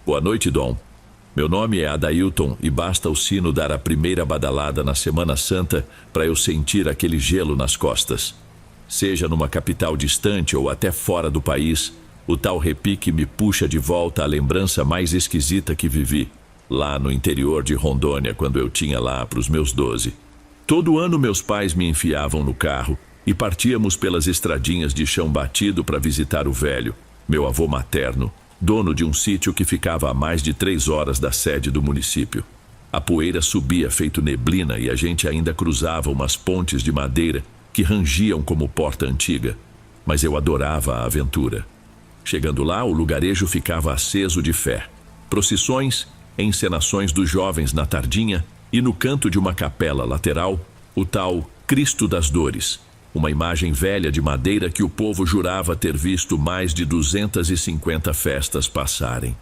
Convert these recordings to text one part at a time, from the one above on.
Boa noite, Dom. Meu nome é Adailton e basta o sino dar a primeira badalada na Semana Santa para eu sentir aquele gelo nas costas. Seja numa capital distante ou até fora do país, o tal repique me puxa de volta à lembrança mais esquisita que vivi, lá no interior de Rondônia, quando eu tinha lá para os meus 12. Todo ano meus pais me enfiavam no carro e partíamos pelas estradinhas de chão batido para visitar o velho, meu avô materno, dono de um sítio que ficava a mais de 3 horas da sede do município. A poeira subia feito neblina e a gente ainda cruzava umas pontes de madeira que rangiam como porta antiga, mas eu adorava a aventura. Chegando lá, o lugarejo ficava aceso de fé. Procissões, encenações dos jovens na tardinha e no canto de uma capela lateral, o tal Cristo das Dores, uma imagem velha de madeira que o povo jurava ter visto mais de 250 festas passarem.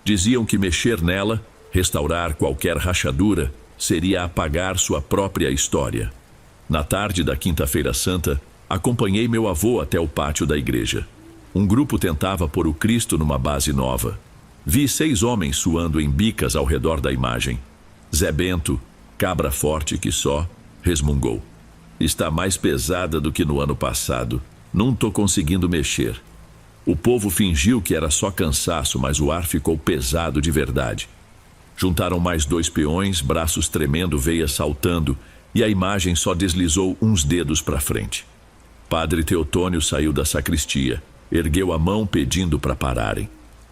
Diziam que mexer nela, restaurar qualquer rachadura, seria apagar sua própria história. Na tarde da Quinta-feira Santa, acompanhei meu avô até o pátio da igreja. Um grupo tentava pôr o Cristo numa base nova. Vi 6 homens suando em bicas ao redor da imagem. Zé Bento, cabra forte que só, resmungou. Está mais pesada do que no ano passado. Não tô conseguindo mexer. O povo fingiu que era só cansaço, mas o ar ficou pesado de verdade. Juntaram mais 2 peões, braços tremendo, veias saltando, e a imagem só deslizou uns dedos para frente. Padre Teotônio saiu da sacristia, ergueu a mão pedindo para pararem.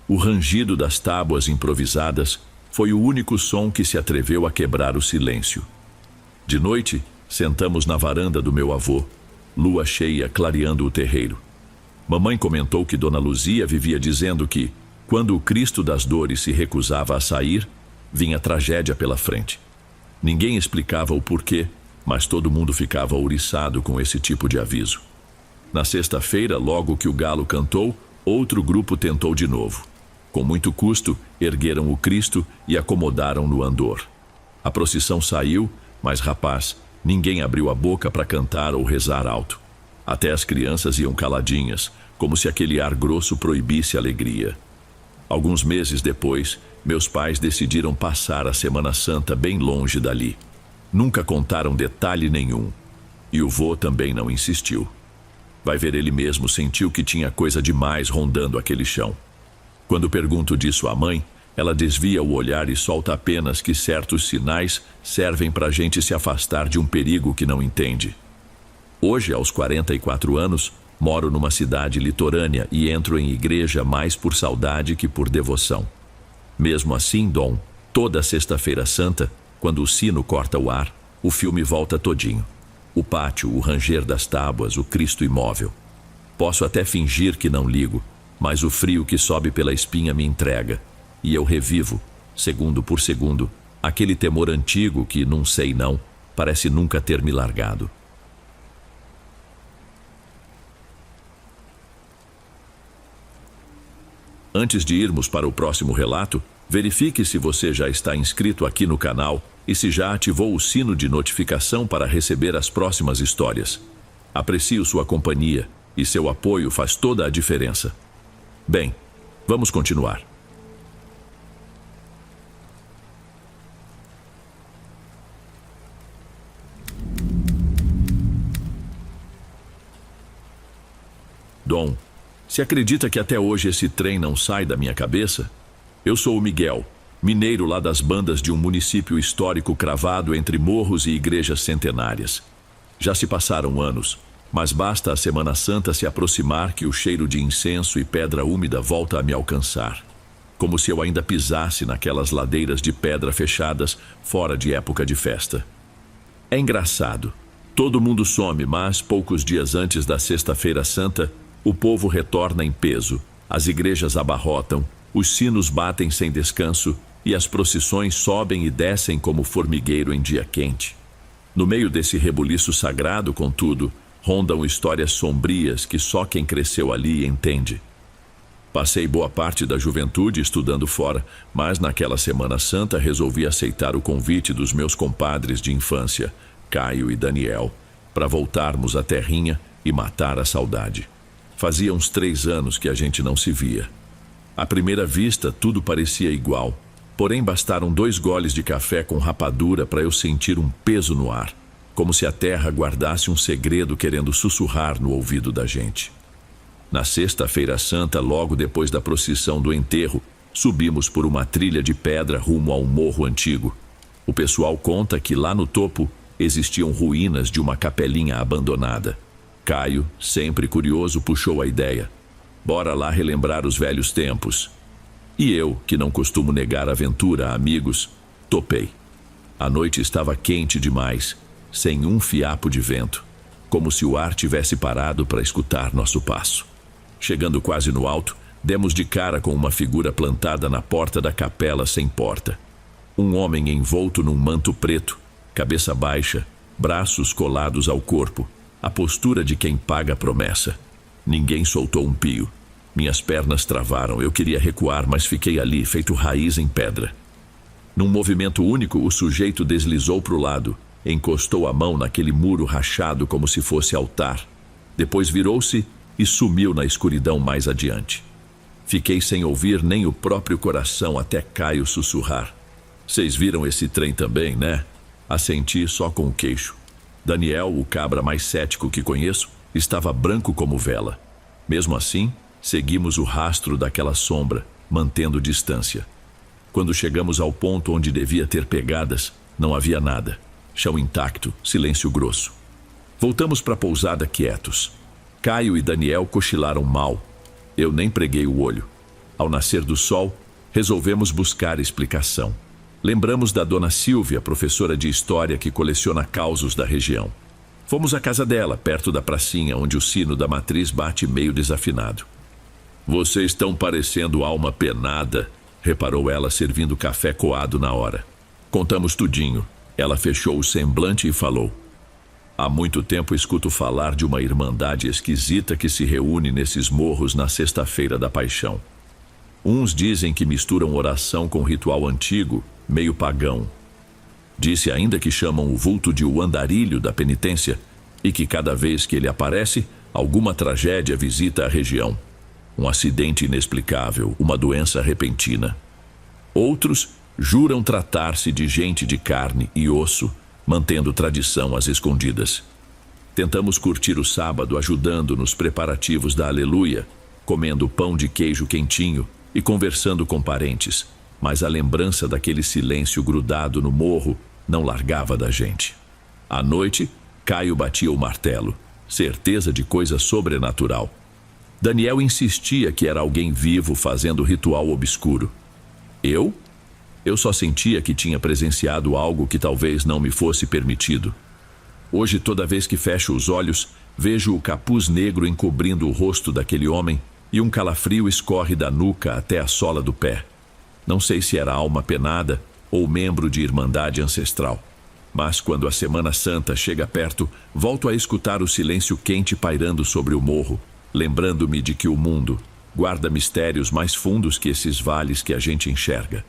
O rangido das tábuas improvisadas foi o único som que se atreveu a quebrar o silêncio. De noite, sentamos na varanda do meu avô, lua cheia clareando o terreiro. Mamãe comentou que Dona Luzia vivia dizendo que, quando o Cristo das Dores se recusava a sair, vinha tragédia pela frente. Ninguém explicava o porquê, mas todo mundo ficava ouriçado com esse tipo de aviso. Na sexta-feira, logo que o galo cantou, outro grupo tentou de novo. Com muito custo, ergueram o Cristo e acomodaram no andor. A procissão saiu, mas, rapaz, ninguém abriu a boca para cantar ou rezar alto. Até as crianças iam caladinhas, como se aquele ar grosso proibisse a alegria. Alguns meses depois, meus pais decidiram passar a Semana Santa bem longe dali. Nunca contaram detalhe nenhum. E o vô também não insistiu. Vai ver, ele mesmo sentiu que tinha coisa demais rondando aquele chão. Quando pergunto disso à mãe, ela desvia o olhar e solta apenas que certos sinais servem para a gente se afastar de um perigo que não entende. Hoje, aos 44 anos, moro numa cidade litorânea e entro em igreja mais por saudade que por devoção. Mesmo assim, Dom, toda sexta-feira santa, quando o sino corta o ar, o filme volta todinho. O pátio, o ranger das tábuas, o Cristo imóvel. Posso até fingir que não ligo, mas o frio que sobe pela espinha me entrega, e eu revivo, segundo por segundo, aquele temor antigo que, não sei não, parece nunca ter me largado. Antes de irmos para o próximo relato, verifique se você já está inscrito aqui no canal e se já ativou o sino de notificação para receber as próximas histórias. Aprecio sua companhia e seu apoio faz toda a diferença. Bem, vamos continuar. Dom, se acredita que até hoje esse trem não sai da minha cabeça? Eu sou o Miguel, mineiro lá das bandas de um município histórico cravado entre morros e igrejas centenárias. Já se passaram anos, mas basta a Semana Santa se aproximar que o cheiro de incenso e pedra úmida volta a me alcançar, como se eu ainda pisasse naquelas ladeiras de pedra fechadas fora de época de festa. É engraçado, todo mundo some, mas poucos dias antes da Sexta-feira Santa, o povo retorna em peso, as igrejas abarrotam, os sinos batem sem descanso e as procissões sobem e descem como formigueiro em dia quente. No meio desse rebuliço sagrado, contudo, rondam histórias sombrias que só quem cresceu ali entende. Passei boa parte da juventude estudando fora, mas naquela Semana Santa resolvi aceitar o convite dos meus compadres de infância, Caio e Daniel, para voltarmos à terrinha e matar a saudade. Fazia uns 3 anos que a gente não se via. À primeira vista, tudo parecia igual. Porém, bastaram 2 goles de café com rapadura para eu sentir um peso no ar, como se a terra guardasse um segredo querendo sussurrar no ouvido da gente. Na sexta-feira santa, logo depois da procissão do enterro, subimos por uma trilha de pedra rumo a um morro antigo. O pessoal conta que lá no topo existiam ruínas de uma capelinha abandonada. Caio, sempre curioso, puxou a ideia. Bora lá relembrar os velhos tempos. E eu, que não costumo negar aventura a amigos, topei. A noite estava quente demais, sem um fiapo de vento, como se o ar tivesse parado para escutar nosso passo. Chegando quase no alto, demos de cara com uma figura plantada na porta da capela sem porta. Um homem envolto num manto preto, cabeça baixa, braços colados ao corpo, a postura de quem paga a promessa. Ninguém soltou um pio. Minhas pernas travaram, eu queria recuar, mas fiquei ali, feito raiz em pedra. Num movimento único, o sujeito deslizou para o lado, encostou a mão naquele muro rachado como se fosse altar. Depois virou-se e sumiu na escuridão mais adiante. Fiquei sem ouvir nem o próprio coração até Caio sussurrar. Vocês viram esse trem também, né? Assenti só com o queixo. Daniel, o cabra mais cético que conheço, estava branco como vela. Mesmo assim, seguimos o rastro daquela sombra, mantendo distância. Quando chegamos ao ponto onde devia ter pegadas, não havia nada. Chão intacto, silêncio grosso. Voltamos para a pousada quietos. Caio e Daniel cochilaram mal. Eu nem preguei o olho. Ao nascer do sol, resolvemos buscar explicação. Lembramos da dona Silvia, professora de história que coleciona causos da região. Fomos à casa dela, perto da pracinha, onde o sino da matriz bate meio desafinado. Vocês estão parecendo alma penada, reparou ela, servindo café coado na hora. Contamos tudinho. Ela fechou o semblante e falou: há muito tempo escuto falar de uma irmandade esquisita que se reúne nesses morros na sexta-feira da paixão. Uns dizem que misturam oração com ritual antigo, meio pagão. Disse ainda que chamam o vulto de o andarilho da penitência e que cada vez que ele aparece, alguma tragédia visita a região. Um acidente inexplicável, uma doença repentina. Outros juram tratar-se de gente de carne e osso, mantendo tradição às escondidas. Tentamos curtir o sábado ajudando nos preparativos da Aleluia, comendo pão de queijo quentinho e conversando com parentes, mas a lembrança daquele silêncio grudado no morro não largava da gente. À noite, Caio batia o martelo, certeza de coisa sobrenatural. Daniel insistia que era alguém vivo fazendo ritual obscuro. Eu só sentia que tinha presenciado algo que talvez não me fosse permitido. Hoje, toda vez que fecho os olhos, vejo o capuz negro encobrindo o rosto daquele homem e um calafrio escorre da nuca até a sola do pé. Não sei se era alma penada ou membro de irmandade ancestral. Mas quando a Semana Santa chega perto, volto a escutar o silêncio quente pairando sobre o morro, lembrando-me de que o mundo guarda mistérios mais fundos que esses vales que a gente enxerga.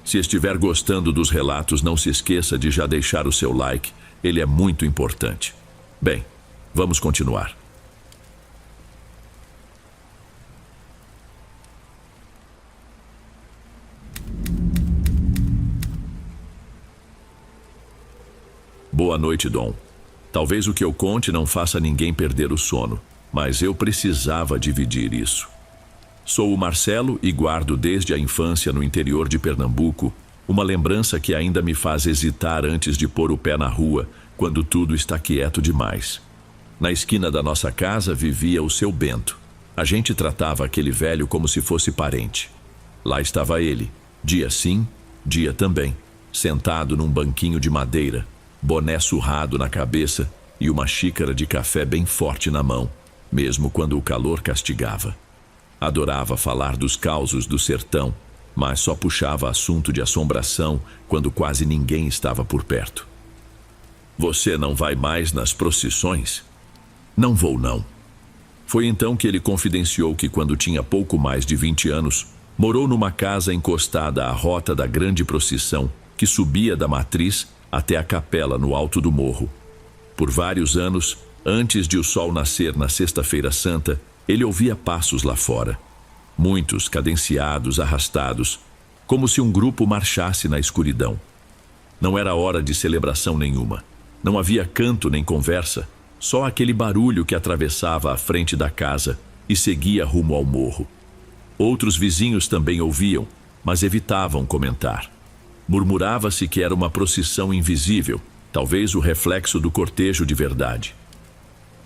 Se estiver gostando dos relatos, não se esqueça de já deixar o seu like, ele é muito importante. Bem, vamos continuar. Boa noite, Dom. Talvez o que eu conte não faça ninguém perder o sono, mas eu precisava dividir isso. Sou o Marcelo e guardo desde a infância no interior de Pernambuco uma lembrança que ainda me faz hesitar antes de pôr o pé na rua, quando tudo está quieto demais. Na esquina da nossa casa vivia o seu Bento. A gente tratava aquele velho como se fosse parente. Lá estava ele, dia sim, dia também, sentado num banquinho de madeira, boné surrado na cabeça e uma xícara de café bem forte na mão, mesmo quando o calor castigava. Adorava falar dos causos do sertão, mas só puxava assunto de assombração quando quase ninguém estava por perto. Você não vai mais nas procissões? Não vou, não. Foi então que ele confidenciou que quando tinha pouco mais de 20 anos, morou numa casa encostada à rota da grande procissão que subia da matriz até a capela no alto do morro. Por vários anos, Antes de o sol nascer na Sexta-feira Santa, ele ouvia passos lá fora. Muitos, cadenciados, arrastados, como se um grupo marchasse na escuridão. Não era hora de celebração nenhuma. Não havia canto nem conversa, só aquele barulho que atravessava a frente da casa e seguia rumo ao morro. Outros vizinhos também ouviam, mas evitavam comentar. Murmurava-se que era uma procissão invisível, talvez o reflexo do cortejo de verdade.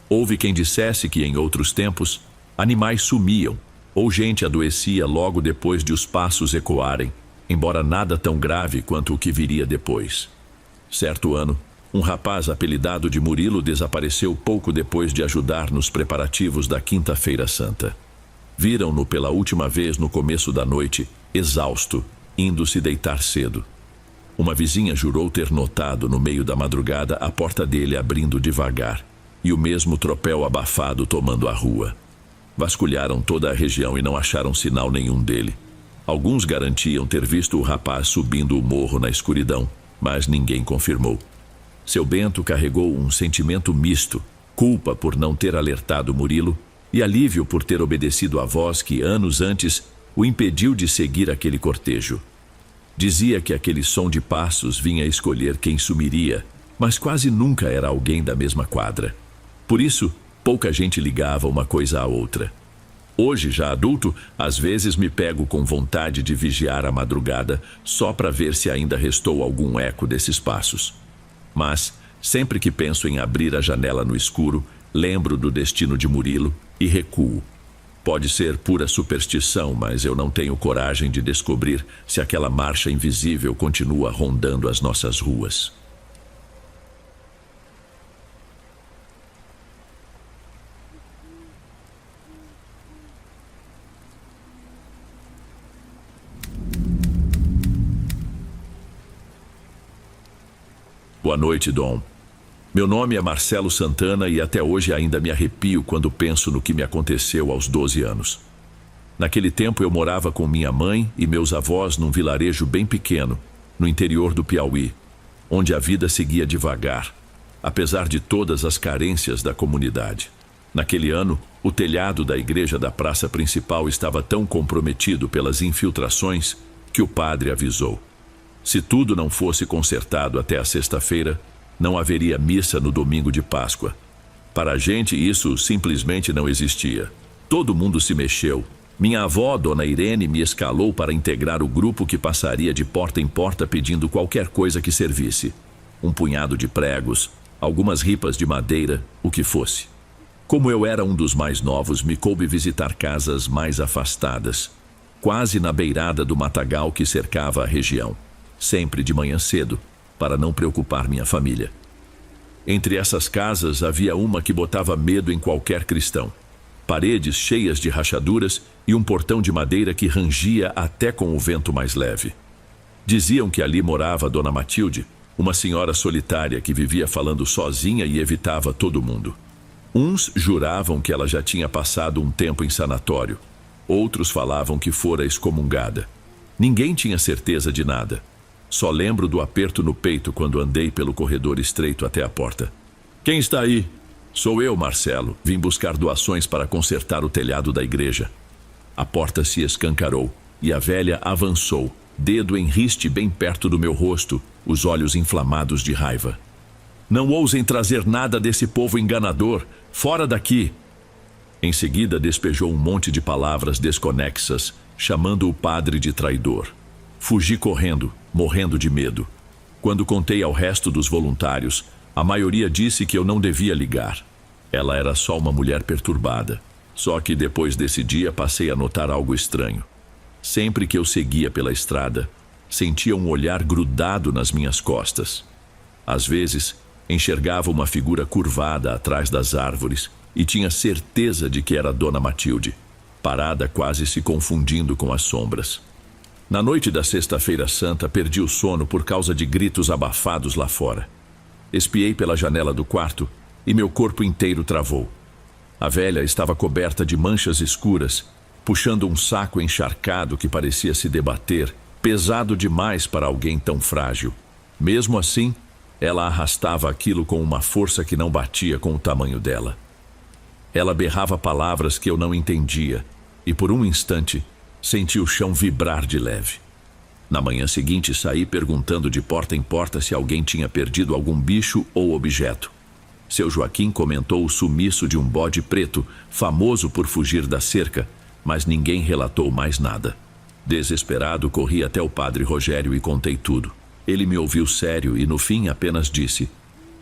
Houve quem dissesse que, em outros tempos, animais sumiam, ou gente adoecia logo depois de os passos ecoarem, embora nada tão grave quanto o que viria depois. Certo ano, um rapaz apelidado de Murilo desapareceu pouco depois de ajudar nos preparativos da Quinta-feira Santa. Viram-no pela última vez no começo da noite, exausto, indo se deitar cedo. Uma vizinha jurou ter notado no meio da madrugada a porta dele abrindo devagar e o mesmo tropel abafado tomando a rua. Vasculharam toda a região e não acharam sinal nenhum dele. Alguns garantiam ter visto o rapaz subindo o morro na escuridão, mas ninguém confirmou. Seu Bento carregou um sentimento misto, culpa por não ter alertado Murilo e alívio por ter obedecido à voz que, anos antes, o impediu de seguir aquele cortejo. Dizia que aquele som de passos vinha escolher quem sumiria, mas quase nunca era alguém da mesma quadra. Por isso, pouca gente ligava uma coisa à outra. Hoje, já adulto, às vezes me pego com vontade de vigiar a madrugada só para ver se ainda restou algum eco desses passos. Mas, sempre que penso em abrir a janela no escuro, lembro do destino de Murilo e recuo. Pode ser pura superstição, mas eu não tenho coragem de descobrir se aquela marcha invisível continua rondando as nossas ruas. Boa noite, Dom. Meu nome é Marcelo Santana e até hoje ainda me arrepio quando penso no que me aconteceu aos 12 anos. Naquele tempo eu morava com minha mãe e meus avós num vilarejo bem pequeno, no interior do Piauí, onde a vida seguia devagar, apesar de todas as carências da comunidade. Naquele ano, o telhado da igreja da praça principal estava tão comprometido pelas infiltrações que o padre avisou. Se tudo não fosse consertado até a sexta-feira, não haveria missa no domingo de Páscoa. Para a gente, isso simplesmente não existia. Todo mundo se mexeu. Minha avó, Dona Irene, me escalou para integrar o grupo que passaria de porta em porta pedindo qualquer coisa que servisse. Um punhado de pregos, algumas ripas de madeira, o que fosse. Como eu era um dos mais novos, me coube visitar casas mais afastadas, quase na beirada do matagal que cercava a região. Sempre de manhã cedo, para não preocupar minha família. Entre essas casas havia uma que botava medo em qualquer cristão. Paredes cheias de rachaduras e um portão de madeira que rangia até com o vento mais leve. Diziam que ali morava Dona Matilde, uma senhora solitária que vivia falando sozinha e evitava todo mundo. Uns juravam que ela já tinha passado um tempo em sanatório. Outros falavam que fora excomungada. Ninguém tinha certeza de nada. Só lembro do aperto no peito quando andei pelo corredor estreito até a porta. Quem está aí? Sou eu, Marcelo. Vim buscar doações para consertar o telhado da igreja. A porta se escancarou e a velha avançou, dedo em riste bem perto do meu rosto, os olhos inflamados de raiva. Não ousem trazer nada desse povo enganador. Fora daqui! Em seguida despejou um monte de palavras desconexas, chamando o padre de traidor. Fugi correndo, morrendo de medo. Quando contei ao resto dos voluntários, a maioria disse que eu não devia ligar. Ela era só uma mulher perturbada. Só que depois desse dia passei a notar algo estranho. Sempre que eu seguia pela estrada, sentia um olhar grudado nas minhas costas. Às vezes, enxergava uma figura curvada atrás das árvores e tinha certeza de que era Dona Matilde, parada quase se confundindo com as sombras. Na noite da Sexta-feira Santa, perdi o sono por causa de gritos abafados lá fora. Espiei pela janela do quarto e meu corpo inteiro travou. A velha estava coberta de manchas escuras, puxando um saco encharcado que parecia se debater, pesado demais para alguém tão frágil. Mesmo assim, Ela arrastava aquilo com uma força que não batia com o tamanho dela. Ela berrava palavras que eu não entendia e, por um instante, senti o chão vibrar de leve. Na manhã seguinte, saí perguntando de porta em porta se alguém tinha perdido algum bicho ou objeto. Seu Joaquim comentou o sumiço de um bode preto, famoso por fugir da cerca, mas ninguém relatou mais nada. Desesperado, corri até o padre Rogério e contei tudo. Ele me ouviu sério e, no fim, apenas disse: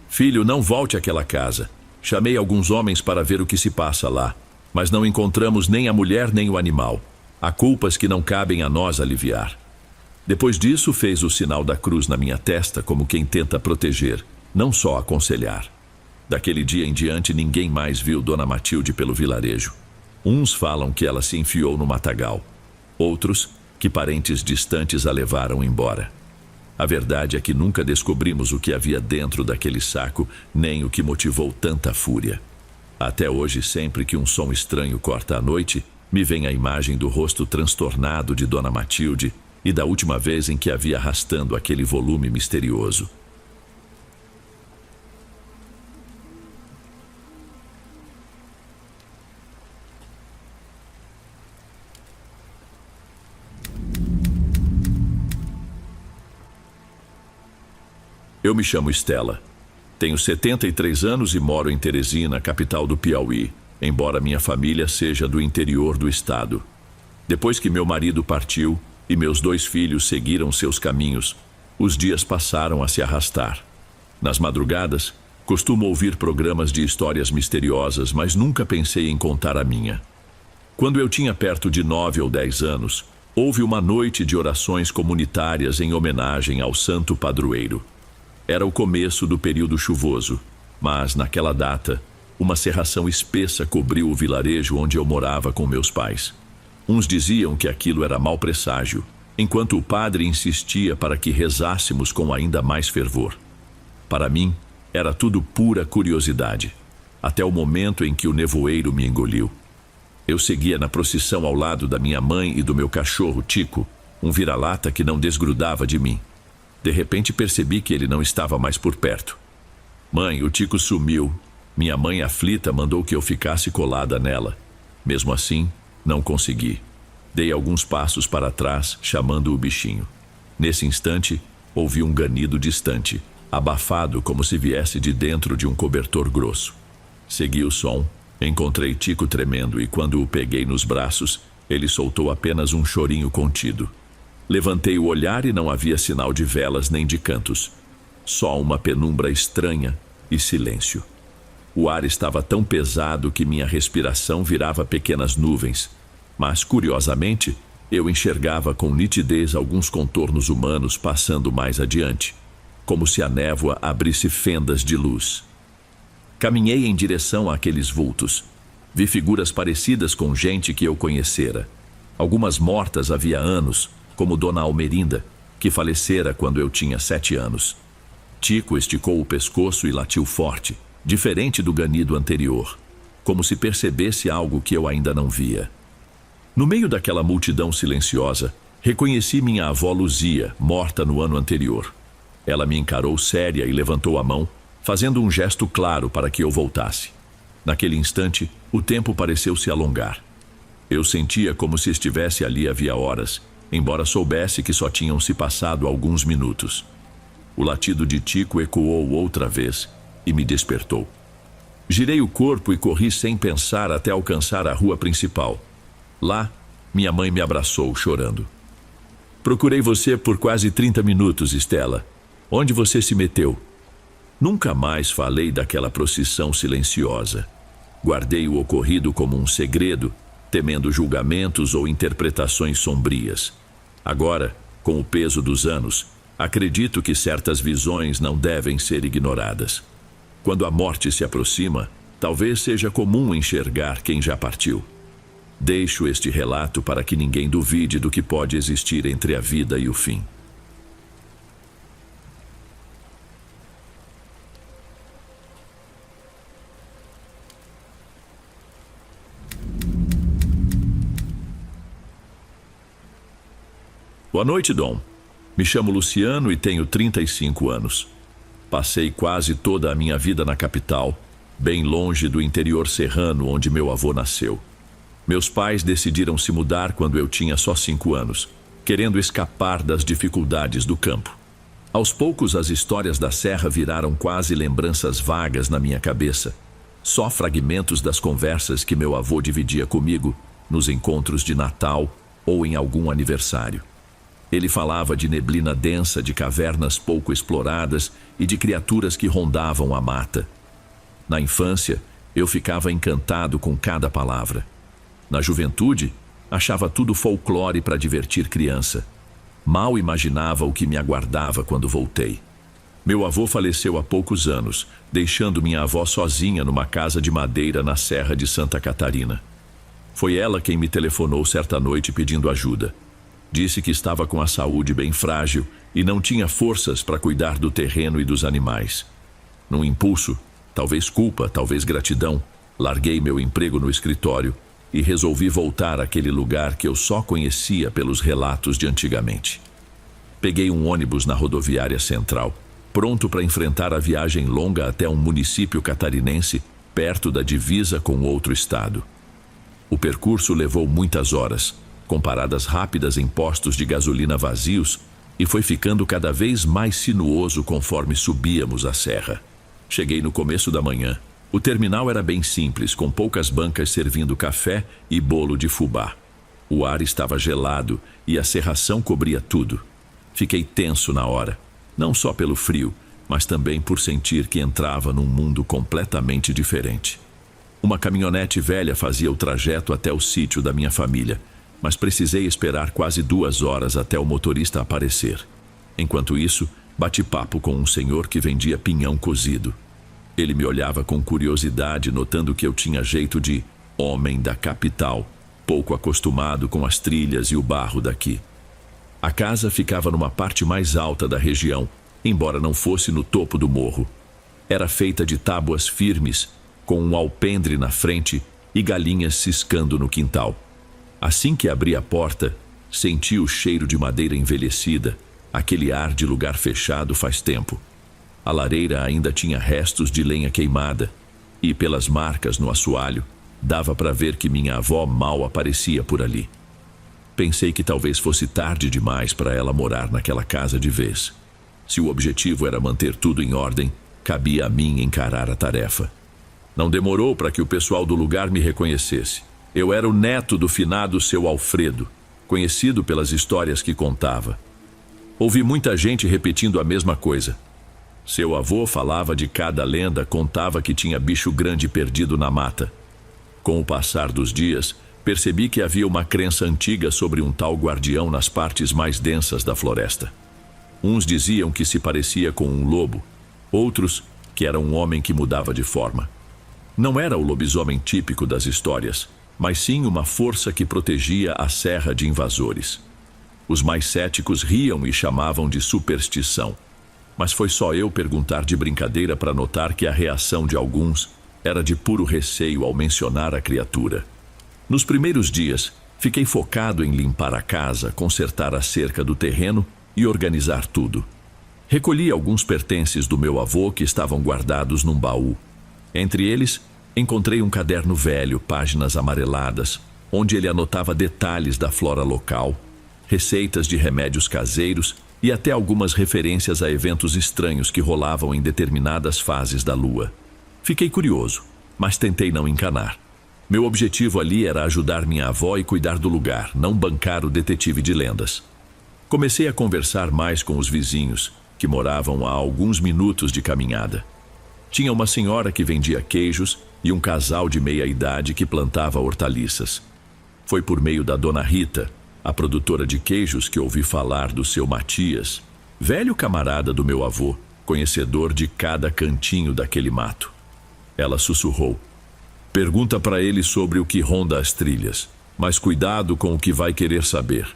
"Filho, não volte àquela casa. Chamei alguns homens para ver o que se passa lá, mas não encontramos nem a mulher nem o animal. Há culpas que não cabem a nós aliviar." Depois disso, fez o sinal da cruz na minha testa, como quem tenta proteger, não só aconselhar. Daquele dia em diante, ninguém mais viu Dona Matilde pelo vilarejo. Uns falam que ela se enfiou no matagal. Outros, que parentes distantes a levaram embora. A verdade é que nunca descobrimos o que havia dentro daquele saco, nem o que motivou tanta fúria. Até hoje, sempre que um som estranho corta a noite, me vem a imagem do rosto transtornado de Dona Matilde e da última vez em que a vi arrastando aquele volume misterioso. Eu me chamo Estela. Tenho 73 anos e moro em Teresina, capital do Piauí, embora minha família seja do interior do estado. Depois que meu marido partiu e meus 2 filhos seguiram seus caminhos, os dias passaram a se arrastar. Nas madrugadas, costumo ouvir programas de histórias misteriosas, mas nunca pensei em contar a minha. Quando eu tinha perto de 9 ou 10 anos, houve uma noite de orações comunitárias em homenagem ao santo padroeiro. Era o começo do período chuvoso, mas, naquela data, uma cerração espessa cobriu o vilarejo onde eu morava com meus pais. Uns diziam que aquilo era mau presságio, enquanto o padre insistia para que rezássemos com ainda mais fervor. Para mim, era tudo pura curiosidade, até o momento em que o nevoeiro me engoliu. Eu seguia na procissão ao lado da minha mãe e do meu cachorro, Tico, um vira-lata que não desgrudava de mim. De repente percebi que ele não estava mais por perto. "Mãe, o Tico sumiu." Minha mãe, aflita, mandou que eu ficasse colada nela. Mesmo assim, não consegui. Dei alguns passos para trás, chamando o bichinho. Nesse instante, ouvi um ganido distante, abafado como se viesse de dentro de um cobertor grosso. Segui o som, encontrei Tico tremendo e, quando o peguei nos braços, ele soltou apenas um chorinho contido. Levantei o olhar e não havia sinal de velas nem de cantos. Só uma penumbra estranha e silêncio. O ar estava tão pesado que minha respiração virava pequenas nuvens. Mas, curiosamente, eu enxergava com nitidez alguns contornos humanos passando mais adiante, como se a névoa abrisse fendas de luz. Caminhei em direção àqueles vultos. Vi figuras parecidas com gente que eu conhecera. Algumas mortas havia anos, como Dona Almerinda, que falecera quando eu tinha 7 anos. Tico esticou o pescoço e latiu forte, diferente do ganido anterior, como se percebesse algo que eu ainda não via. No meio daquela multidão silenciosa, reconheci minha avó Luzia, morta no ano anterior. Ela me encarou séria e levantou a mão, fazendo um gesto claro para que eu voltasse. Naquele instante, o tempo pareceu se alongar. Eu sentia como se estivesse ali havia horas, embora soubesse que só tinham se passado alguns minutos. O latido de Tico ecoou outra vez e me despertou. Girei o corpo e corri sem pensar até alcançar a rua principal. Lá, minha mãe me abraçou, chorando. "Procurei você por quase 30 minutos, Estela. Onde você se meteu?" Nunca mais falei daquela procissão silenciosa. Guardei o ocorrido como um segredo, temendo julgamentos ou interpretações sombrias. Agora, com o peso dos anos, acredito que certas visões não devem ser ignoradas. Quando a morte se aproxima, talvez seja comum enxergar quem já partiu. Deixo este relato para que ninguém duvide do que pode existir entre a vida e o fim. Boa noite, Dom. Me chamo Luciano e tenho 35 anos. Passei quase toda a minha vida na capital, bem longe do interior serrano onde meu avô nasceu. Meus pais decidiram se mudar quando eu tinha só 5 anos, querendo escapar das dificuldades do campo. Aos poucos, as histórias da serra viraram quase lembranças vagas na minha cabeça. Só fragmentos das conversas que meu avô dividia comigo nos encontros de Natal ou em algum aniversário. Ele falava de neblina densa, de cavernas pouco exploradas e de criaturas que rondavam a mata. Na infância, eu ficava encantado com cada palavra. Na juventude, achava tudo folclore para divertir criança. Mal imaginava o que me aguardava quando voltei. Meu avô faleceu há poucos anos, deixando minha avó sozinha numa casa de madeira na Serra de Santa Catarina. Foi ela quem me telefonou certa noite pedindo ajuda. Disse que estava com a saúde bem frágil e não tinha forças para cuidar do terreno e dos animais. Num impulso, talvez culpa, talvez gratidão, larguei meu emprego no escritório e resolvi voltar àquele lugar que eu só conhecia pelos relatos de antigamente. Peguei um ônibus na rodoviária central, pronto para enfrentar a viagem longa até um município catarinense, perto da divisa com outro estado. O percurso levou muitas horas, com paradas rápidas em postos de gasolina vazios, e foi ficando cada vez mais sinuoso conforme subíamos a serra. Cheguei no começo da manhã. O terminal era bem simples, com poucas bancas servindo café e bolo de fubá. O ar estava gelado e a cerração cobria tudo. Fiquei tenso na hora, não só pelo frio, mas também por sentir que entrava num mundo completamente diferente. Uma caminhonete velha fazia o trajeto até o sítio da minha família, mas precisei esperar quase 2 horas até o motorista aparecer. Enquanto isso, bati papo com um senhor que vendia pinhão cozido. Ele me olhava com curiosidade, notando que eu tinha jeito de homem da capital, pouco acostumado com as trilhas e o barro daqui. A casa ficava numa parte mais alta da região, embora não fosse no topo do morro. Era feita de tábuas firmes, com um alpendre na frente e galinhas ciscando no quintal. Assim que abri a porta, senti o cheiro de madeira envelhecida, aquele ar de lugar fechado faz tempo. A lareira ainda tinha restos de lenha queimada, e pelas marcas no assoalho, dava para ver que minha avó mal aparecia por ali. Pensei que talvez fosse tarde demais para ela morar naquela casa de vez. Se o objetivo era manter tudo em ordem, cabia a mim encarar a tarefa. Não demorou para que o pessoal do lugar me reconhecesse. Eu era o neto do finado seu Alfredo, conhecido pelas histórias que contava. Ouvi muita gente repetindo a mesma coisa. Seu avô falava de cada lenda, contava que tinha bicho grande perdido na mata. Com o passar dos dias, percebi que havia uma crença antiga sobre um tal guardião nas partes mais densas da floresta. Uns diziam que se parecia com um lobo, outros que era um homem que mudava de forma. Não era o lobisomem típico das histórias, mas sim uma força que protegia a serra de invasores. Os mais céticos riam e chamavam de superstição. Mas foi só eu perguntar de brincadeira para notar que a reação de alguns era de puro receio ao mencionar a criatura. Nos primeiros dias, fiquei focado em limpar a casa, consertar a cerca do terreno e organizar tudo. Recolhi alguns pertences do meu avô que estavam guardados num baú. Entre eles, encontrei um caderno velho, páginas amareladas, onde ele anotava detalhes da flora local, receitas de remédios caseiros e até algumas referências a eventos estranhos que rolavam em determinadas fases da lua. Fiquei curioso, mas tentei não encanar. Meu objetivo ali era ajudar minha avó e cuidar do lugar, não bancar o detetive de lendas. Comecei a conversar mais com os vizinhos, que moravam a alguns minutos de caminhada. Tinha uma senhora que vendia queijos e um casal de meia-idade que plantava hortaliças. Foi por meio da dona Rita, a produtora de queijos, que ouvi falar do seu Matias, velho camarada do meu avô, conhecedor de cada cantinho daquele mato. Ela sussurrou: "Pergunta para ele sobre o que ronda as trilhas, mas cuidado com o que vai querer saber."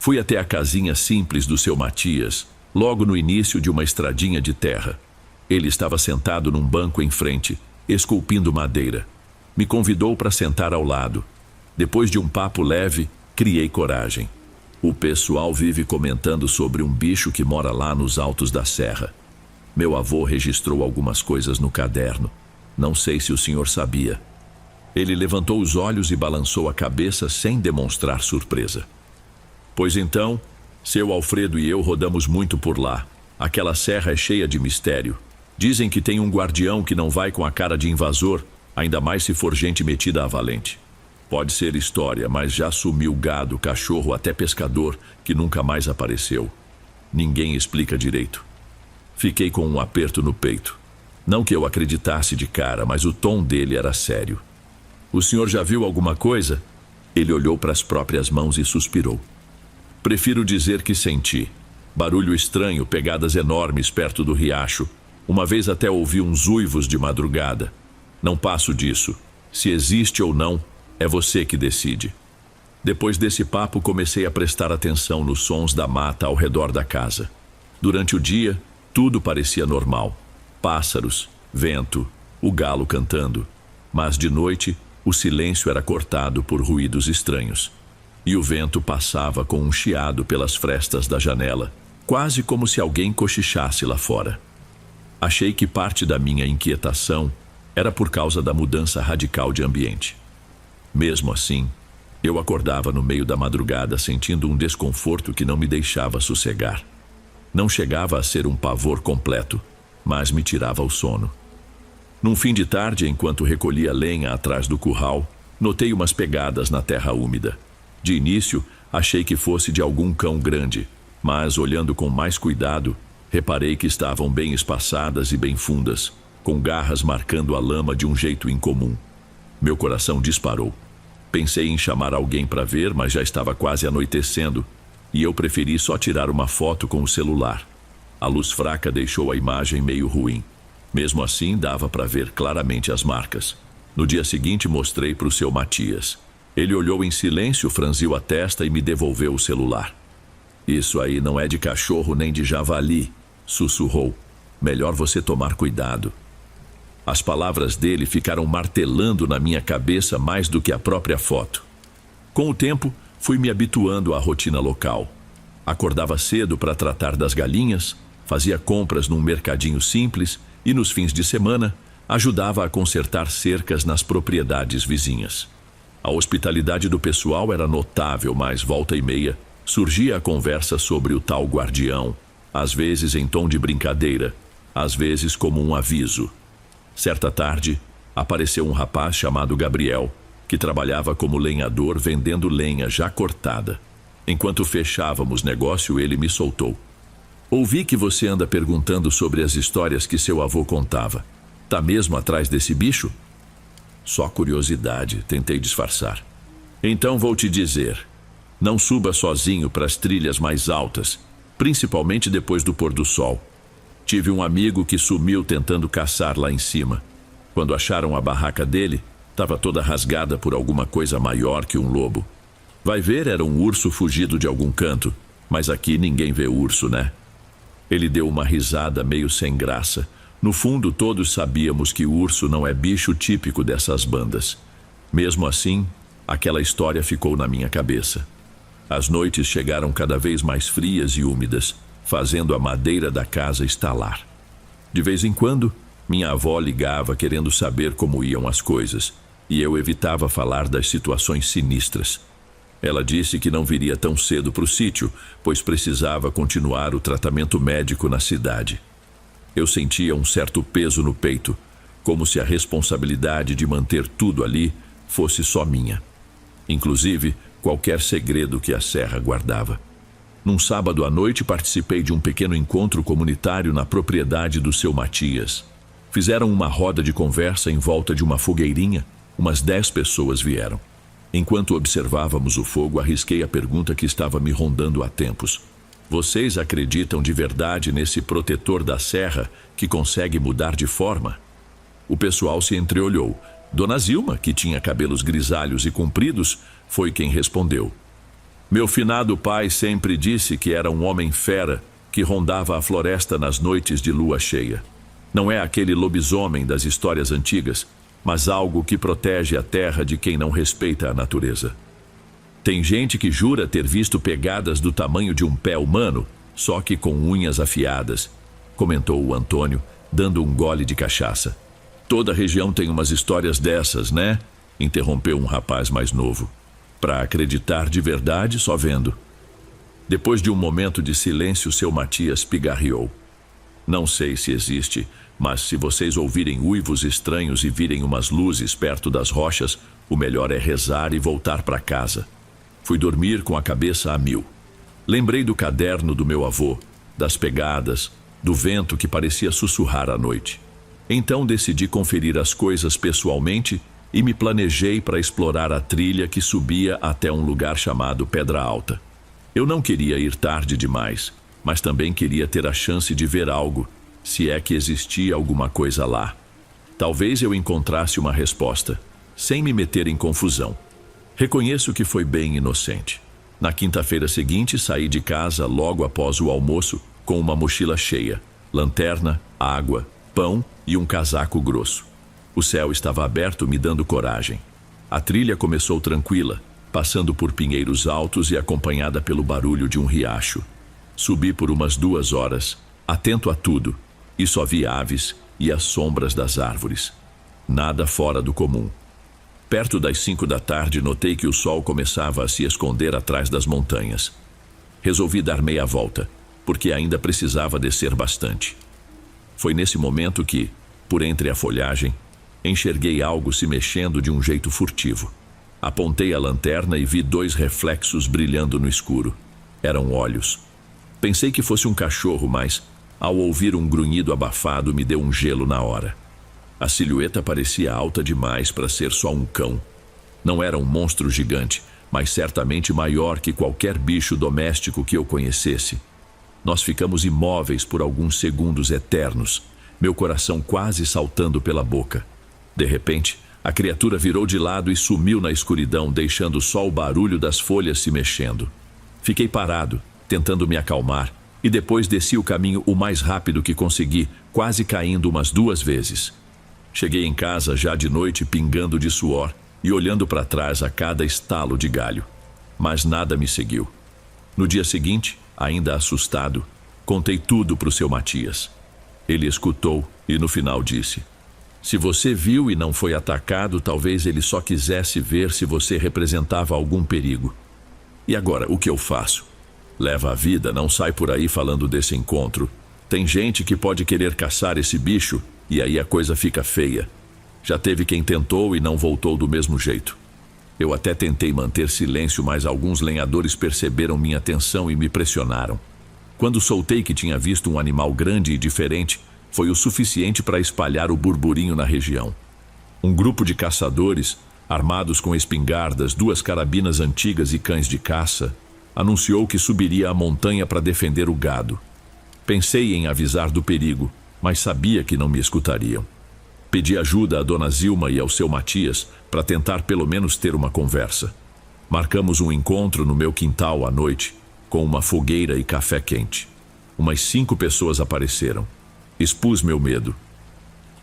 Fui até a casinha simples do seu Matias, logo no início de uma estradinha de terra. Ele estava sentado num banco em frente, esculpindo madeira. Me convidou para sentar ao lado. Depois de um papo leve, criei coragem. O pessoal vive comentando sobre um bicho que mora lá nos altos da serra. Meu avô registrou algumas coisas no caderno. Não sei se o senhor sabia. Ele levantou os olhos e balançou a cabeça sem demonstrar surpresa. Pois então, seu Alfredo e eu rodamos muito por lá. Aquela serra é cheia de mistério. Dizem que tem um guardião que não vai com a cara de invasor, ainda mais se for gente metida a valente. Pode ser história, mas já sumiu gado, cachorro, até pescador, que nunca mais apareceu. Ninguém explica direito. Fiquei com um aperto no peito. Não que eu acreditasse de cara, mas o tom dele era sério. O senhor já viu alguma coisa? Ele olhou para as próprias mãos e suspirou. Prefiro dizer que senti. Barulho estranho, pegadas enormes perto do riacho. Uma vez até ouvi uns uivos de madrugada. Não passo disso. Se existe ou não, é você que decide. Depois desse papo, comecei a prestar atenção nos sons da mata ao redor da casa. Durante o dia, tudo parecia normal. Pássaros, vento, o galo cantando. Mas de noite, o silêncio era cortado por ruídos estranhos. E o vento passava com um chiado pelas frestas da janela, quase como se alguém cochichasse lá fora. Achei que parte da minha inquietação era por causa da mudança radical de ambiente. Mesmo assim, eu acordava no meio da madrugada sentindo um desconforto que não me deixava sossegar. Não chegava a ser um pavor completo, mas me tirava o sono. Num fim de tarde, enquanto recolhia lenha atrás do curral, notei umas pegadas na terra úmida. De início, achei que fosse de algum cão grande, mas olhando com mais cuidado, reparei que estavam bem espaçadas e bem fundas, com garras marcando a lama de um jeito incomum. Meu coração disparou. Pensei em chamar alguém para ver, mas já estava quase anoitecendo, e eu preferi só tirar uma foto com o celular. A luz fraca deixou a imagem meio ruim. Mesmo assim, dava para ver claramente as marcas. No dia seguinte, mostrei para o seu Matias. Ele olhou em silêncio, franziu a testa e me devolveu o celular. Isso aí não é de cachorro nem de javali, sussurrou. Melhor você tomar cuidado. As palavras dele ficaram martelando na minha cabeça mais do que a própria foto. Com o tempo, fui me habituando à rotina local. Acordava cedo para tratar das galinhas, fazia compras num mercadinho simples e, nos fins de semana, ajudava a consertar cercas nas propriedades vizinhas. A hospitalidade do pessoal era notável, mas volta e meia surgia a conversa sobre o tal guardião, às vezes em tom de brincadeira, às vezes como um aviso. Certa tarde, apareceu um rapaz chamado Gabriel, que trabalhava como lenhador vendendo lenha já cortada. Enquanto fechávamos negócio, ele me soltou. Ouvi que você anda perguntando sobre as histórias que seu avô contava. Tá mesmo atrás desse bicho? Só curiosidade, tentei disfarçar. Então vou te dizer, não suba sozinho para as trilhas mais altas, principalmente depois do pôr do sol. Tive um amigo que sumiu tentando caçar lá em cima. Quando acharam a barraca dele, estava toda rasgada por alguma coisa maior que um lobo. Vai ver, era um urso fugido de algum canto, mas aqui ninguém vê urso, né? Ele deu uma risada meio sem graça. No fundo, todos sabíamos que o urso não é bicho típico dessas bandas. Mesmo assim, aquela história ficou na minha cabeça. As noites chegaram cada vez mais frias e úmidas, fazendo a madeira da casa estalar. De vez em quando, minha avó ligava querendo saber como iam as coisas, e eu evitava falar das situações sinistras. Ela disse que não viria tão cedo para o sítio, pois precisava continuar o tratamento médico na cidade. Eu sentia um certo peso no peito, como se a responsabilidade de manter tudo ali fosse só minha. Inclusive, qualquer segredo que a serra guardava. Num sábado à noite, participei de um pequeno encontro comunitário na propriedade do seu Matias. Fizeram uma roda de conversa em volta de uma fogueirinha. Umas 10 pessoas vieram. Enquanto observávamos o fogo, arrisquei a pergunta que estava me rondando há tempos. Vocês acreditam de verdade nesse protetor da serra que consegue mudar de forma? O pessoal se entreolhou. Dona Zilma, que tinha cabelos grisalhos e compridos, foi quem respondeu. Meu finado pai sempre disse que era um homem fera que rondava a floresta nas noites de lua cheia. Não é aquele lobisomem das histórias antigas, mas algo que protege a terra de quem não respeita a natureza. Tem gente que jura ter visto pegadas do tamanho de um pé humano, só que com unhas afiadas. comentou o Antônio, dando um gole de cachaça. Toda região tem umas histórias dessas, né? Interrompeu um rapaz mais novo. Para acreditar de verdade, só vendo. Depois de um momento de silêncio, seu Matias pigarreou. Não sei se existe, mas se vocês ouvirem uivos estranhos e virem umas luzes perto das rochas, o melhor é rezar e voltar para casa. Fui dormir com a cabeça a mil. Lembrei do caderno do meu avô, das pegadas, do vento que parecia sussurrar à noite. Então decidi conferir as coisas pessoalmente e me planejei para explorar a trilha que subia até um lugar chamado Pedra Alta. Eu não queria ir tarde demais, mas também queria ter a chance de ver algo, se é que existia alguma coisa lá. Talvez eu encontrasse uma resposta, sem me meter em confusão. Reconheço que foi bem inocente. Na quinta-feira seguinte, saí de casa logo após o almoço com uma mochila cheia, lanterna, água, pão e um casaco grosso. O céu estava aberto, me dando coragem. A trilha começou tranquila, passando por pinheiros altos e acompanhada pelo barulho de um riacho. Subi por umas 2 horas, atento a tudo, e só vi aves e as sombras das árvores. Nada fora do comum. Perto das 5 da tarde, notei que o sol começava a se esconder atrás das montanhas. Resolvi dar meia volta, porque ainda precisava descer bastante. Foi nesse momento que, por entre a folhagem, enxerguei algo se mexendo de um jeito furtivo. Apontei a lanterna e vi 2 reflexos brilhando no escuro. Eram olhos. Pensei que fosse um cachorro, mas, ao ouvir um grunhido abafado, me deu um gelo na hora. A silhueta parecia alta demais para ser só um cão. Não era um monstro gigante, mas certamente maior que qualquer bicho doméstico que eu conhecesse. Nós ficamos imóveis por alguns segundos eternos, meu coração quase saltando pela boca. De repente, a criatura virou de lado e sumiu na escuridão, deixando só o barulho das folhas se mexendo. Fiquei parado, tentando me acalmar, e depois desci o caminho o mais rápido que consegui, quase caindo umas 2 vezes. Cheguei em casa já de noite, pingando de suor e olhando para trás a cada estalo de galho. Mas nada me seguiu. No dia seguinte, ainda assustado, contei tudo para o seu Matias. Ele escutou e no final disse: se você viu e não foi atacado, talvez ele só quisesse ver se você representava algum perigo. E agora, o que eu faço? Leva a vida, não sai por aí falando desse encontro. Tem gente que pode querer caçar esse bicho e aí a coisa fica feia. Já teve quem tentou e não voltou do mesmo jeito. Eu até tentei manter silêncio, mas alguns lenhadores perceberam minha atenção e me pressionaram. Quando soltei que tinha visto um animal grande e diferente, foi o suficiente para espalhar o burburinho na região. Um grupo de caçadores, armados com espingardas, 2 carabinas antigas e cães de caça, anunciou que subiria a montanha para defender o gado. Pensei em avisar do perigo, mas sabia que não me escutariam. Pedi ajuda a Dona Zilma e ao seu Matias para tentar pelo menos ter uma conversa. Marcamos um encontro no meu quintal à noite, com uma fogueira e café quente. Umas 5 pessoas apareceram. Expus meu medo.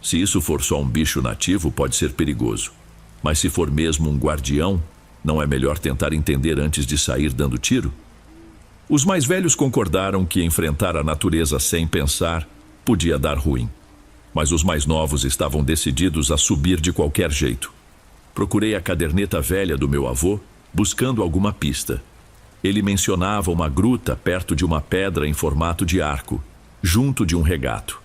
Se isso for só um bicho nativo, pode ser perigoso. Mas se for mesmo um guardião, não é melhor tentar entender antes de sair dando tiro? Os mais velhos concordaram que enfrentar a natureza sem pensar podia dar ruim. Mas os mais novos estavam decididos a subir de qualquer jeito. Procurei a caderneta velha do meu avô, buscando alguma pista. Ele mencionava uma gruta perto de uma pedra em formato de arco, junto de um regato.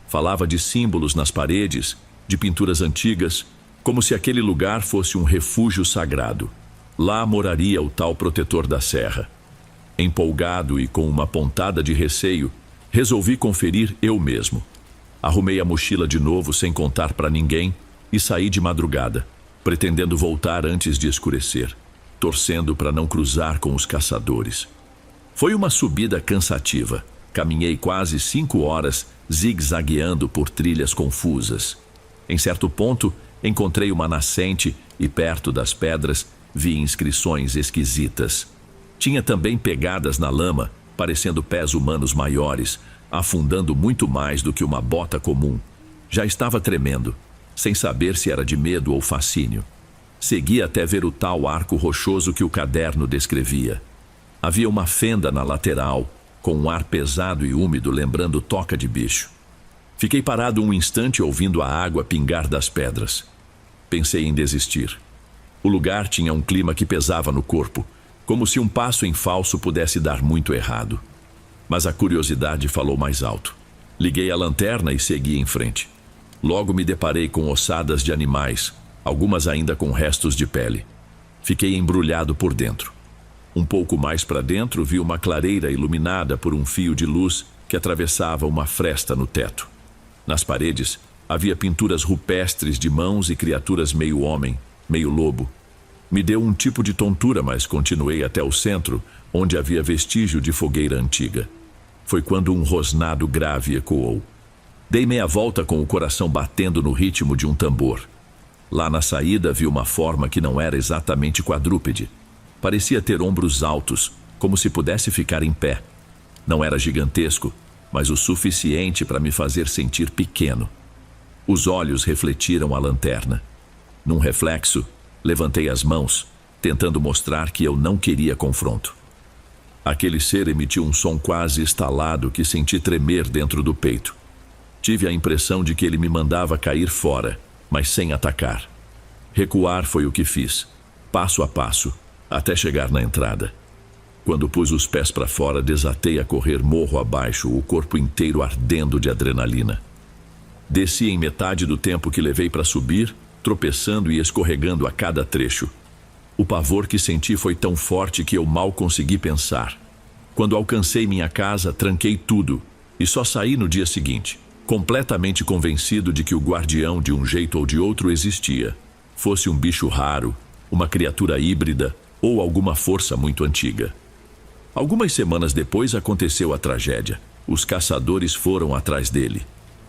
Falava de símbolos nas paredes, de pinturas antigas, como se aquele lugar fosse um refúgio sagrado. Lá moraria o tal protetor da serra. Empolgado e com uma pontada de receio, resolvi conferir eu mesmo. Arrumei a mochila de novo sem contar para ninguém e saí de madrugada, pretendendo voltar antes de escurecer, torcendo para não cruzar com os caçadores. Foi uma subida cansativa. Caminhei quase 5 horas, zigue-zagueando por trilhas confusas. Em certo ponto, encontrei uma nascente e perto das pedras vi inscrições esquisitas. Tinha também pegadas na lama, parecendo pés humanos maiores, afundando muito mais do que uma bota comum. Já estava tremendo, sem saber se era de medo ou fascínio. Segui até ver o tal arco rochoso que o caderno descrevia. Havia uma fenda na lateral, com um ar pesado e úmido, lembrando toca de bicho. Fiquei parado um instante ouvindo a água pingar das pedras. Pensei em desistir. O lugar tinha um clima que pesava no corpo, como se um passo em falso pudesse dar muito errado. Mas a curiosidade falou mais alto. Liguei a lanterna e segui em frente. Logo me deparei com ossadas de animais, algumas ainda com restos de pele. Fiquei embrulhado por dentro. Um pouco mais para dentro vi uma clareira iluminada por um fio de luz que atravessava uma fresta no teto. Nas paredes havia pinturas rupestres de mãos e criaturas meio homem, meio lobo. Me deu um tipo de tontura, mas continuei até o centro, onde havia vestígio de fogueira antiga. Foi quando um rosnado grave ecoou. Dei meia volta com o coração batendo no ritmo de um tambor. Lá na saída vi uma forma que não era exatamente quadrúpede. Parecia ter ombros altos, como se pudesse ficar em pé. Não era gigantesco, mas o suficiente para me fazer sentir pequeno. Os olhos refletiram a lanterna. Num reflexo, levantei as mãos, tentando mostrar que eu não queria confronto. Aquele ser emitiu um som quase estalado que senti tremer dentro do peito. Tive a impressão de que ele me mandava cair fora, mas sem atacar. Recuar foi o que fiz, passo a passo, até chegar na entrada. Quando pus os pés para fora, desatei a correr morro abaixo, o corpo inteiro ardendo de adrenalina. Desci em metade do tempo que levei para subir, tropeçando e escorregando a cada trecho. O pavor que senti foi tão forte que eu mal consegui pensar. Quando alcancei minha casa, tranquei tudo e só saí no dia seguinte, completamente convencido de que o guardião, de um jeito ou de outro, existia. Fosse um bicho raro, uma criatura híbrida ou alguma força muito antiga. Algumas semanas depois aconteceu a tragédia. Os caçadores foram atrás dele.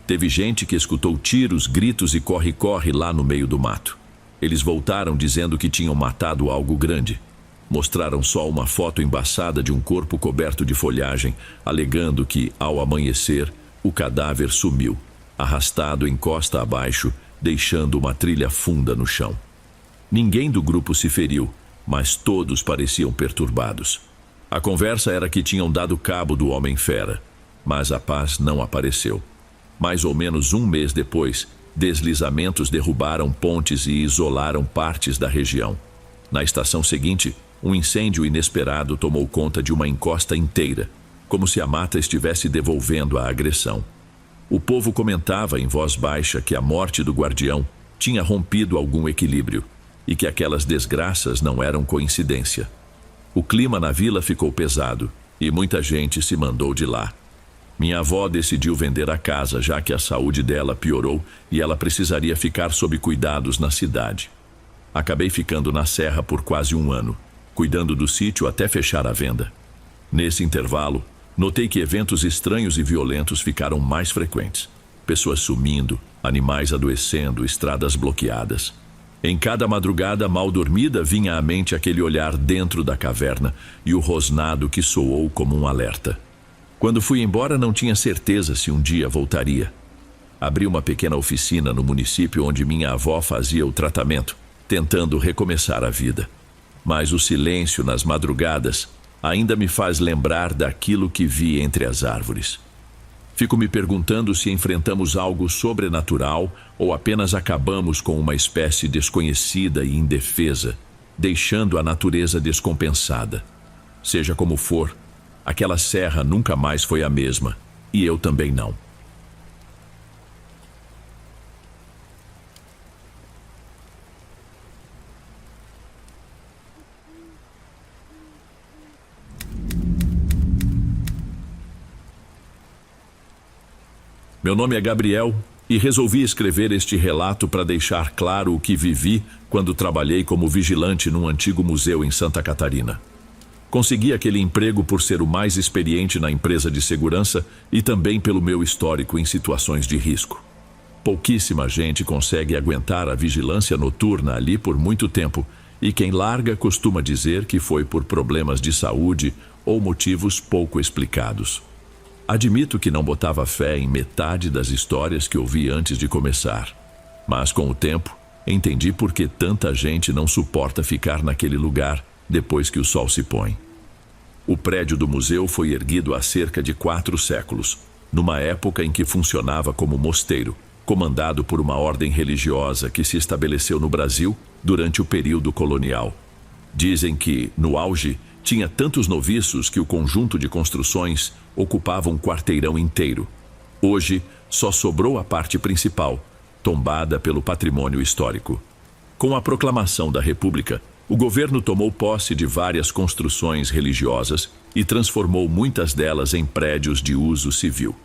Teve gente que escutou tiros, gritos e corre-corre lá no meio do mato. Eles voltaram dizendo que tinham matado algo grande. Mostraram só uma foto embaçada de um corpo coberto de folhagem, alegando que, ao amanhecer, o cadáver sumiu, arrastado em costa abaixo, deixando uma trilha funda no chão. Ninguém do grupo se feriu, mas todos pareciam perturbados. A conversa era que tinham dado cabo do Homem-Fera, mas a paz não apareceu. Mais ou menos um mês depois, deslizamentos derrubaram pontes e isolaram partes da região. Na estação seguinte, um incêndio inesperado tomou conta de uma encosta inteira, como se a mata estivesse devolvendo a agressão. O povo comentava em voz baixa que a morte do guardião tinha rompido algum equilíbrio e que aquelas desgraças não eram coincidência. O clima na vila ficou pesado e muita gente se mandou de lá. Minha avó decidiu vender a casa, já que a saúde dela piorou e ela precisaria ficar sob cuidados na cidade. Acabei ficando na serra por quase um ano, cuidando do sítio até fechar a venda. Nesse intervalo, notei que eventos estranhos e violentos ficaram mais frequentes. Pessoas sumindo, animais adoecendo, estradas bloqueadas. Em cada madrugada mal dormida vinha à mente aquele olhar dentro da caverna e o rosnado que soou como um alerta. Quando fui embora, não tinha certeza se um dia voltaria. Abri uma pequena oficina no município onde minha avó fazia o tratamento, tentando recomeçar a vida. Mas o silêncio nas madrugadas ainda me faz lembrar daquilo que vi entre as árvores. Fico me perguntando se enfrentamos algo sobrenatural ou apenas acabamos com uma espécie desconhecida e indefesa, deixando a natureza descompensada. Seja como for, aquela serra nunca mais foi a mesma, e eu também não. Meu nome é Gabriel e resolvi escrever este relato para deixar claro o que vivi quando trabalhei como vigilante num antigo museu em Santa Catarina. Consegui aquele emprego por ser o mais experiente na empresa de segurança e também pelo meu histórico em situações de risco. Pouquíssima gente consegue aguentar a vigilância noturna ali por muito tempo, e quem larga costuma dizer que foi por problemas de saúde ou motivos pouco explicados. Admito que não botava fé em metade das histórias que ouvi antes de começar, mas com o tempo entendi por que tanta gente não suporta ficar naquele lugar depois que o sol se põe. O prédio do museu foi erguido há cerca de 4 séculos, numa época em que funcionava como mosteiro, comandado por uma ordem religiosa que se estabeleceu no Brasil durante o período colonial. Dizem que, no auge, tinha tantos noviços que o conjunto de construções ocupava um quarteirão inteiro. Hoje, só sobrou a parte principal, tombada pelo patrimônio histórico. Com a proclamação da República, o governo tomou posse de várias construções religiosas e transformou muitas delas em prédios de uso civil.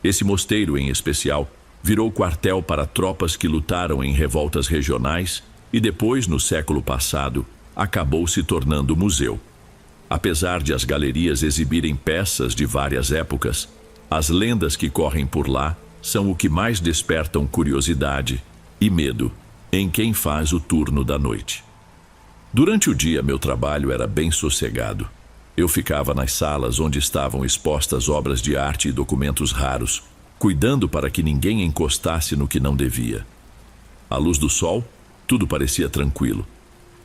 Esse mosteiro, em especial, virou quartel para tropas que lutaram em revoltas regionais e depois, no século passado, acabou se tornando museu. Apesar de as galerias exibirem peças de várias épocas, as lendas que correm por lá são o que mais despertam curiosidade e medo em quem faz o turno da noite. Durante o dia, meu trabalho era bem sossegado. Eu ficava nas salas onde estavam expostas obras de arte e documentos raros, cuidando para que ninguém encostasse no que não devia. À luz do sol, tudo parecia tranquilo,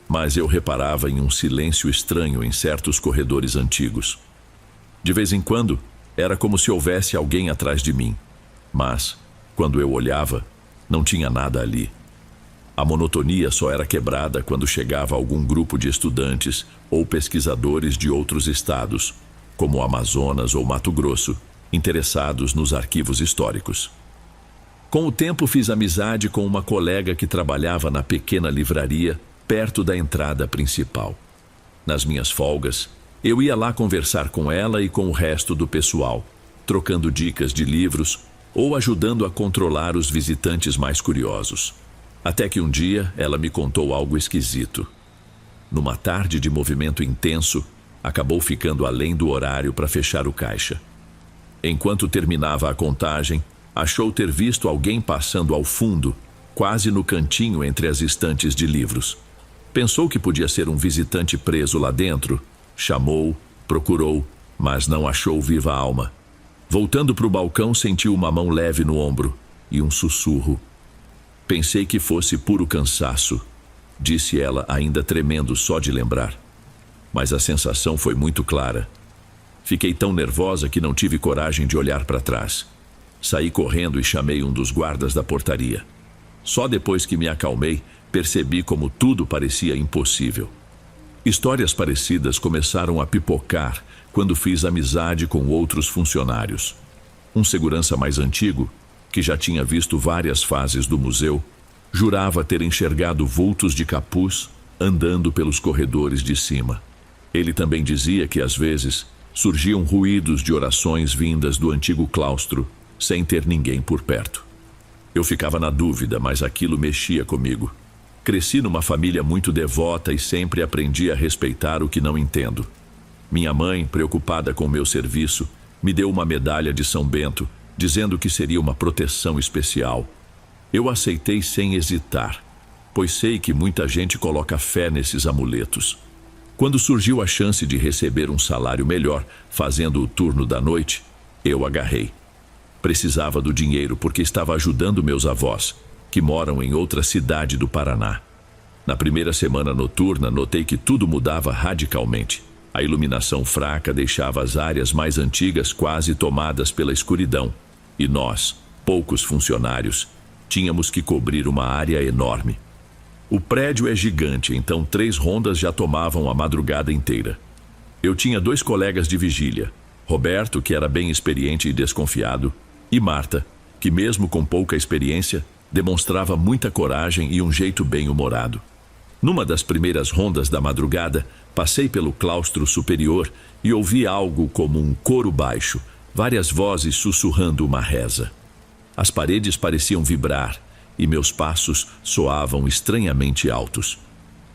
mas eu reparava em um silêncio estranho em certos corredores antigos. De vez em quando, era como se houvesse alguém atrás de mim, mas, quando eu olhava, não tinha nada ali. A monotonia só era quebrada quando chegava algum grupo de estudantes ou pesquisadores de outros estados, como o Amazonas ou Mato Grosso, interessados nos arquivos históricos. Com o tempo, fiz amizade com uma colega que trabalhava na pequena livraria perto da entrada principal. Nas minhas folgas, eu ia lá conversar com ela e com o resto do pessoal, trocando dicas de livros ou ajudando a controlar os visitantes mais curiosos. Até que um dia ela me contou algo esquisito. Numa tarde de movimento intenso, acabou ficando além do horário para fechar o caixa. Enquanto terminava a contagem, achou ter visto alguém passando ao fundo, quase no cantinho entre as estantes de livros. Pensou que podia ser um visitante preso lá dentro, chamou, procurou, mas não achou viva alma. Voltando para o balcão, sentiu uma mão leve no ombro e um sussurro. Pensei que fosse puro cansaço, disse ela, ainda tremendo só de lembrar. Mas a sensação foi muito clara. Fiquei tão nervosa que não tive coragem de olhar para trás. Saí correndo e chamei um dos guardas da portaria. Só depois que me acalmei, percebi como tudo parecia impossível. Histórias parecidas começaram a pipocar quando fiz amizade com outros funcionários. Um segurança mais antigo, que já tinha visto várias fases do museu, jurava ter enxergado vultos de capuz andando pelos corredores de cima. Ele também dizia que, às vezes, surgiam ruídos de orações vindas do antigo claustro, sem ter ninguém por perto. Eu ficava na dúvida, mas aquilo mexia comigo. Cresci numa família muito devota e sempre aprendi a respeitar o que não entendo. Minha mãe, preocupada com meu serviço, me deu uma medalha de São Bento, dizendo que seria uma proteção especial. Eu aceitei sem hesitar, pois sei que muita gente coloca fé nesses amuletos. Quando surgiu a chance de receber um salário melhor, fazendo o turno da noite, eu agarrei. Precisava do dinheiro porque estava ajudando meus avós, que moram em outra cidade do Paraná. Na primeira semana noturna, notei que tudo mudava radicalmente. A iluminação fraca deixava as áreas mais antigas quase tomadas pela escuridão. E nós, poucos funcionários, tínhamos que cobrir uma área enorme. O prédio é gigante, então 3 rondas já tomavam a madrugada inteira. Eu tinha 2 colegas de vigília, Roberto, que era bem experiente e desconfiado, e Marta, que mesmo com pouca experiência, demonstrava muita coragem e um jeito bem-humorado. Numa das primeiras rondas da madrugada, passei pelo claustro superior e ouvi algo como um coro baixo, várias vozes sussurrando uma reza. As paredes pareciam vibrar e meus passos soavam estranhamente altos.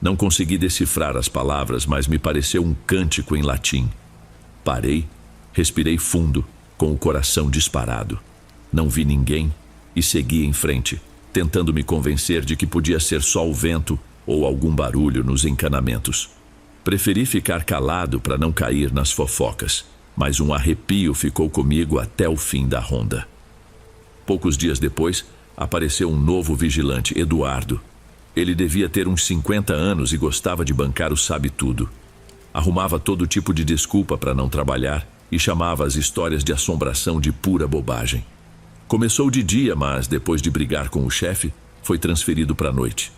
Não consegui decifrar as palavras, mas me pareceu um cântico em latim. Parei, respirei fundo, com o coração disparado. Não vi ninguém e segui em frente, tentando me convencer de que podia ser só o vento ou algum barulho nos encanamentos. Preferi ficar calado para não cair nas fofocas, mas um arrepio ficou comigo até o fim da ronda. Poucos dias depois, apareceu um novo vigilante, Eduardo. Ele devia ter uns 50 anos e gostava de bancar o sabe-tudo. Arrumava todo tipo de desculpa para não trabalhar e chamava as histórias de assombração de pura bobagem. Começou de dia, mas depois de brigar com o chefe, foi transferido para a noite.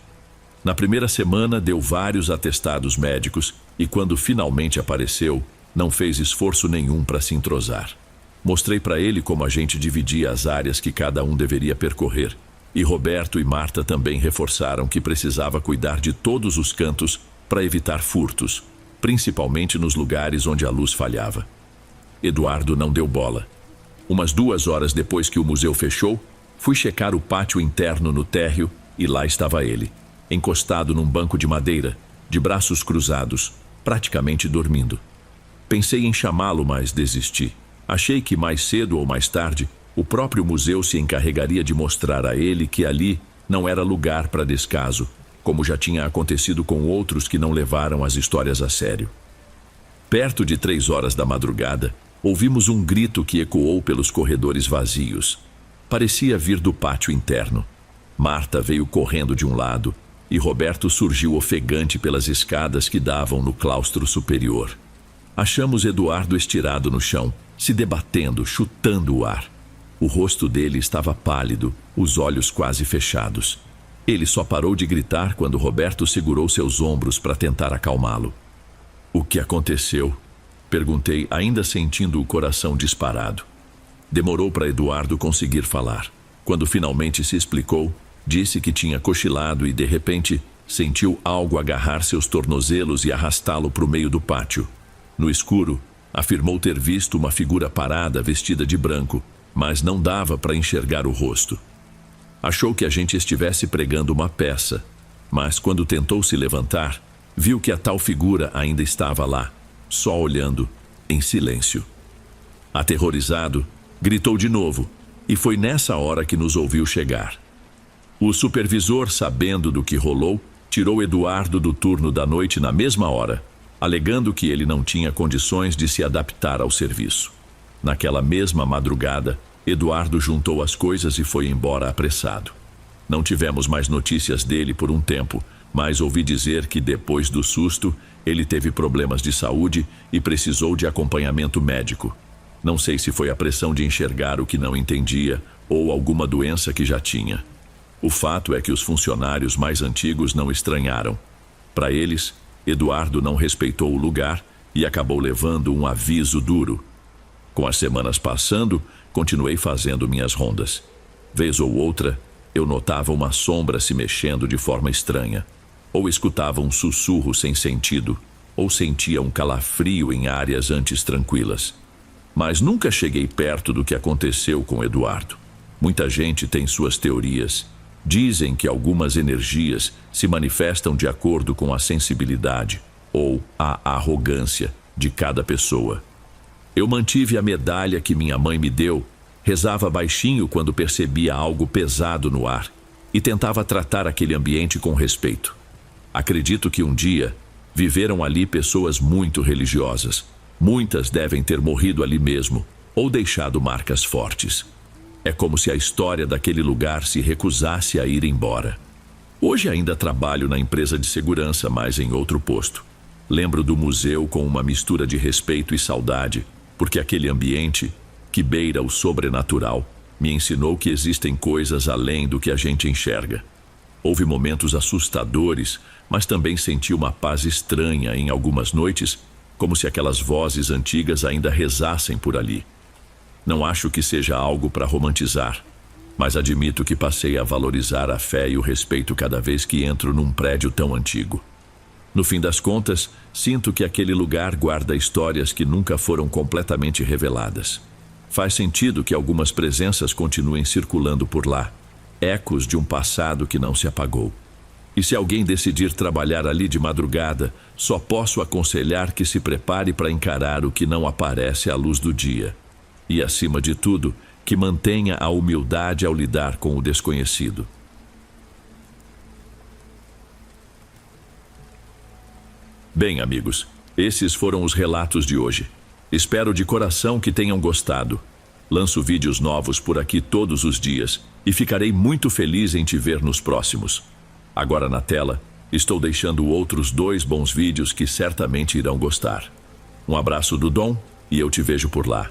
Na primeira semana, deu vários atestados médicos e, quando finalmente apareceu, não fez esforço nenhum para se entrosar. Mostrei para ele como a gente dividia as áreas que cada um deveria percorrer, e Roberto e Marta também reforçaram que precisava cuidar de todos os cantos para evitar furtos, principalmente nos lugares onde a luz falhava. Eduardo não deu bola. Umas 2 horas depois que o museu fechou, fui checar o pátio interno no térreo e lá estava ele, encostado num banco de madeira, de braços cruzados, praticamente dormindo. Pensei em chamá-lo, mas desisti. Achei que mais cedo ou mais tarde, o próprio museu se encarregaria de mostrar a ele que ali não era lugar para descaso, como já tinha acontecido com outros que não levaram as histórias a sério. Perto de 3 horas da madrugada, ouvimos um grito que ecoou pelos corredores vazios. Parecia vir do pátio interno. Marta veio correndo de um lado e Roberto surgiu ofegante pelas escadas que davam no claustro superior. Achamos Eduardo estirado no chão, se debatendo, chutando o ar. O rosto dele estava pálido, os olhos quase fechados. Ele só parou de gritar quando Roberto segurou seus ombros para tentar acalmá-lo. "O que aconteceu?" perguntei, ainda sentindo o coração disparado. Demorou para Eduardo conseguir falar. Quando finalmente se explicou, disse que tinha cochilado e, de repente, sentiu algo agarrar seus tornozelos e arrastá-lo para o meio do pátio. No escuro, afirmou ter visto uma figura parada vestida de branco, mas não dava para enxergar o rosto. Achou que a gente estivesse pregando uma peça, mas quando tentou se levantar, viu que a tal figura ainda estava lá, só olhando, em silêncio. Aterrorizado, gritou de novo, e foi nessa hora que nos ouviu chegar. O supervisor, sabendo do que rolou, tirou Eduardo do turno da noite na mesma hora, alegando que ele não tinha condições de se adaptar ao serviço. Naquela mesma madrugada, Eduardo juntou as coisas e foi embora apressado. Não tivemos mais notícias dele por um tempo, mas ouvi dizer que depois do susto, ele teve problemas de saúde e precisou de acompanhamento médico. Não sei se foi a pressão de enxergar o que não entendia ou alguma doença que já tinha. O fato é que os funcionários mais antigos não estranharam. Para eles, Eduardo não respeitou o lugar e acabou levando um aviso duro. Com as semanas passando, continuei fazendo minhas rondas. Vez ou outra, eu notava uma sombra se mexendo de forma estranha, ou escutava um sussurro sem sentido, ou sentia um calafrio em áreas antes tranquilas. Mas nunca cheguei perto do que aconteceu com Eduardo. Muita gente tem suas teorias. Dizem que algumas energias se manifestam de acordo com a sensibilidade ou a arrogância de cada pessoa. Eu mantive a medalha que minha mãe me deu, rezava baixinho quando percebia algo pesado no ar e tentava tratar aquele ambiente com respeito. Acredito que um dia viveram ali pessoas muito religiosas. Muitas devem ter morrido ali mesmo ou deixado marcas fortes. É como se a história daquele lugar se recusasse a ir embora. Hoje ainda trabalho na empresa de segurança, mas em outro posto. Lembro do museu com uma mistura de respeito e saudade, porque aquele ambiente, que beira o sobrenatural, me ensinou que existem coisas além do que a gente enxerga. Houve momentos assustadores, mas também senti uma paz estranha em algumas noites, como se aquelas vozes antigas ainda rezassem por ali. Não acho que seja algo para romantizar, mas admito que passei a valorizar a fé e o respeito cada vez que entro num prédio tão antigo. No fim das contas, sinto que aquele lugar guarda histórias que nunca foram completamente reveladas. Faz sentido que algumas presenças continuem circulando por lá, ecos de um passado que não se apagou. E se alguém decidir trabalhar ali de madrugada, só posso aconselhar que se prepare para encarar o que não aparece à luz do dia. E, acima de tudo, que mantenha a humildade ao lidar com o desconhecido. Bem, amigos, esses foram os relatos de hoje. Espero de coração que tenham gostado. Lanço vídeos novos por aqui todos os dias e ficarei muito feliz em te ver nos próximos. Agora na tela, Estou deixando outros 2 bons vídeos que certamente irão gostar. Um abraço do Dom e eu te vejo por lá.